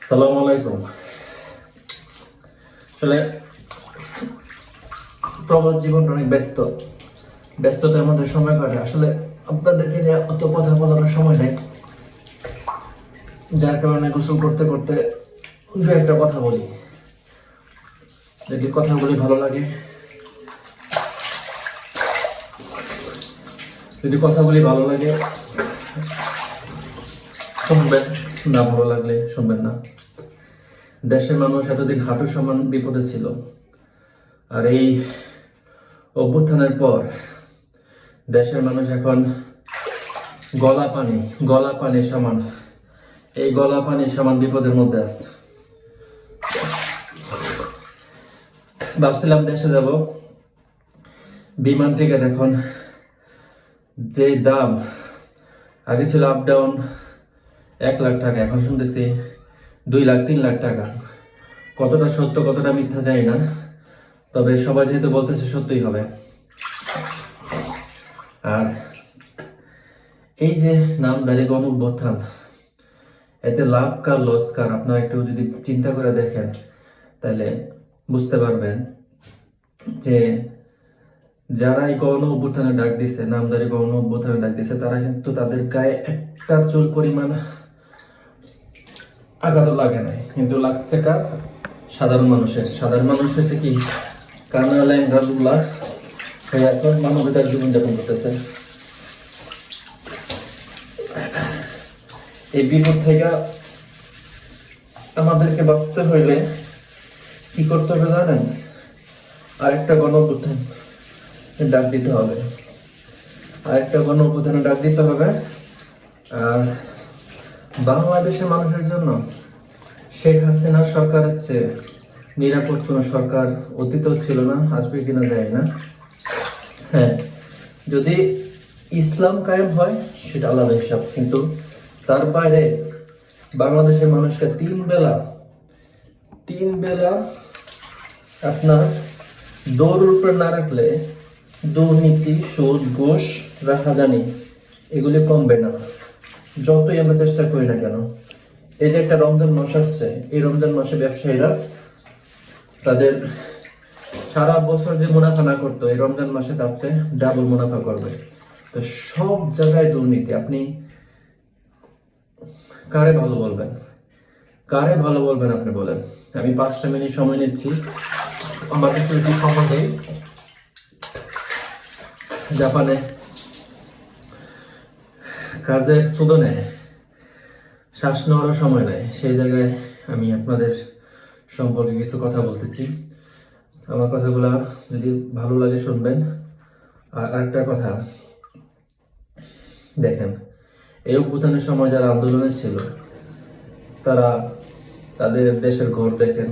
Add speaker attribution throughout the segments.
Speaker 1: সালাম আলাইকুম। আসলে প্রবাস জীবনটা অনেক ব্যস্ততার মধ্যে সময় কাটে। আসলে আপনাদেরকে নিয়ে অত কথা বলার সময় নেই, যার কারণে গোসল করতে করতে দু একটা কথা বলি। যদি কথাগুলি ভালো লাগে, শুনবেন, না ভালো লাগলে শুনবেন না। দেশের মানুষ এতদিন হাঁটু সমান বিপদে ছিল, আর এই অভ্যুত্থানের পর দেশের মানুষ এখন গলা পানি সমান, এই গলা পানি সমান বিপদের মধ্যে আছে। ভাবছিলাম দেশে যাব, বিমান টিকিট এখন যে দাম, আগে ছিল আপ ডাউন 1 লাখ টাকা, এখন শুনতেছি 2 লাখ 3 লাখ টাকা। কতটা সত্য কতটা মিথ্যা জানি না, তবে সবাই যেহেতু বলতেছে সত্যই হবে। আর এই যে নামধারী গণঅভ্যুত্থান, এতে লাভ কার লস কার আপনারা একটু যদি চিন্তা করে দেখেন, তাহলে বুঝতে পারবেন যে যারা এই গণ অভ্যুত্থানে ডাক দিছে, নামধারী গণ অভ্যুত্থানে ডাক দিছে, তারা কিন্তু তাদের গায়ে একটা চুল পরিমাণ আঘাতও লাগে নাই, কিন্তু লাগছে কার? সাধারণ মানুষ হচ্ছে কি কানা ল্যাংড়া এখন মানবতার জীবনযাপন করতেছে। এই বিপদ থেকে আমাদেরকে বাঁচতে হইলে কি করতে হবে জানেন? আরেকটা গণঅভ্যুত্থান ডাক দিতে হবে, আর বাংলাদেশের মানুষের জন্য শেখ হাসিনা সরকারের চেয়ে নিরাপদ কোনো সরকার অতীতেও ছিল না, আসবে কিনা যায় না। হ্যাঁ, যদি ইসলাম কায়েম হয় সেটা আলাদা হিসাব, কিন্তু তার বাইরে বাংলাদেশের মানুষকে তিন বেলা আপনার দৌড়ের উপরে না রাখলে দুর্নীতি, সুদ, ঘুষ, রাহাজানি এগুলি কমবে না, যতই আমরা চেষ্টা করি না কেন। এই যে একটা রমজান মাস আসছে, এই রমজান মাসে ব্যবসায়ীরা তাদের সারা বছর যে মুনাফা না করতো, এই রমজান মাসে তার চেয়ে ডাবল মুনাফা করবে। তো সব জায়গায় দুর্নীতি। আপনি কারে ভালো বলবেন আপনি বলেন? আমি 5টা মিনিট সময় নিচ্ছি, আমার কিছু খবর নেই। জাপানে কাজের সুদনে শ্বাস নেওয়ারও সময় নেয়, সেই জায়গায় আমি আপনাদের সম্পর্কে কিছু কথা বলতেছি। আমার কথাগুলা যদি ভালো লাগে শুনবেন। আর আরেকটা কথা, দেখেন, এই অভ্যুত্থানের সময় যারা আন্দোলনে ছিল, তারা তাদের দেশের ঘর দেখেন,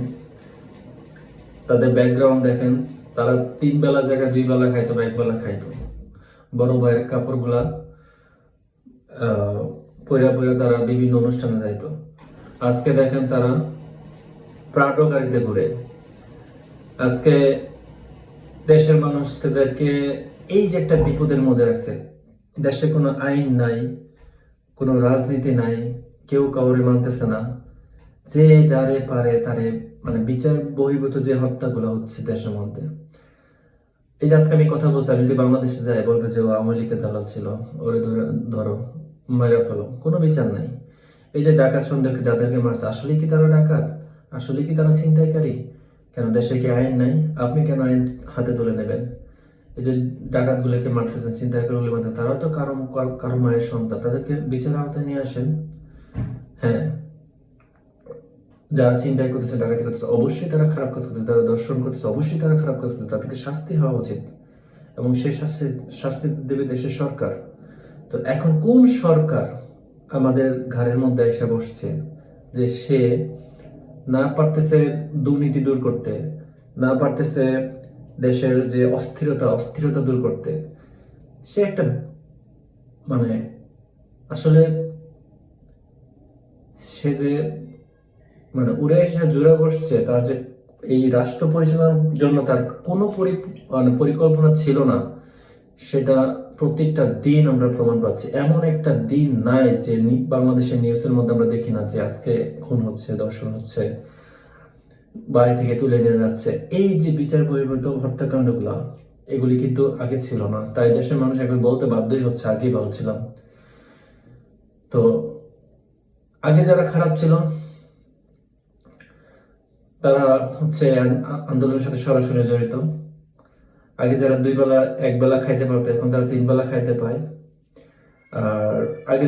Speaker 1: তাদের ব্যাকগ্রাউন্ড দেখেন, তারা 3 বেলা জায়গায় 2 বেলা খাইতো বা 1 বেলা খাইতো। বড় ভাইয়ের কাপড়গুলা পয়রা তারা বিভিন্ন অনুষ্ঠানে যাইতো। আজকে দেখেন তারা প্রাডো গাড়িতে ঘুরে। আজকে দেশের মানুষদেরকে এই যে একটা বিপদের মধ্যে আছে, দেশে কোনো আইন নাই, কোনো রাজনীতি নাই, কেউ কাউরে মানতেছে না, যে যারে পারে তারে মানে বিচার বহির্ভূত যে হত্যাগুলো হচ্ছে দেশের মধ্যে। এই যে আজকে আমি কথা বলছি, আমি যদি বাংলাদেশে যাই বলবে যে ও আওয়ামী লীগের দালাল ছিল, ওরে ধরো মেরে ফেলো, কোনো বিচার নাই। এই যে ডাকাত সন্দেহকে যাদেরকে মারছে, আসলে কি তারা ডাকাত? আসলে কি তারা ছিনতাইকারী? কেন দেশে কি আইন নাই? আপনি কেন আইন হাতে তুলে নেবেন? এই যে ডাকাতগুলোকে মারতেছেন, ছিনতাইকারীগুলো মারতেছেন, তারাও তো কারো মায়ের সন্তান, তাদেরকে বিচার আওতায় নিয়ে আসেন। হ্যাঁ, যারা ছিনতাই করতেছে, ডাকাতি করতেছে, অবশ্যই তারা খারাপ কাজ করতেছে, যারা দর্শন করতেছে অবশ্যই তারা খারাপ কাজ করতেছে, তাদেরকে শাস্তি হওয়া উচিত, এবং সেই শাস্তি দেবে দেশের সরকার। তো এখন কোন সরকার আমাদের ঘাড়ের মধ্যে এসে বসছে যে সে না পারতেছে দুর্নীতি দূর করতে, না পারতেছে দেশের যে অস্থিরতা দূর করতে? সে একটা মানে আসলে সে যে মানে উড়ে এসে জুড়ে বসছে, তার যে এই রাষ্ট্র পরিচালনার জন্য তার কোনো পরিকল্পনা ছিল না, সেটা প্রত্যেকটা দিন আমরা প্রমাণ পাচ্ছি। এমন একটা দিন নাই যে বাংলাদেশের নিউজের মধ্যে আমরা দেখি না যে আজকে খুন হচ্ছে, ধর্ষণ হচ্ছে, বাড়ি থেকে তুলে নিয়ে যাচ্ছে। এই যে বিচার বহির্ভূত হত্যাকাণ্ডগুলো, এগুলি কিন্তু আগে ছিল না। তাই দেশের মানুষ এখন বলতে বাধ্যই হচ্ছে আগেই ভালো ছিলাম। তো আগে যারা খারাপ ছিল তারা হচ্ছে আন্দোলনের সাথে সরাসরি জড়িত। আগে যারা 2 বেলা 1 বেলা খাইতে পারতো, এখন তারা 3 বেলা খাইতে পায়। আর আগে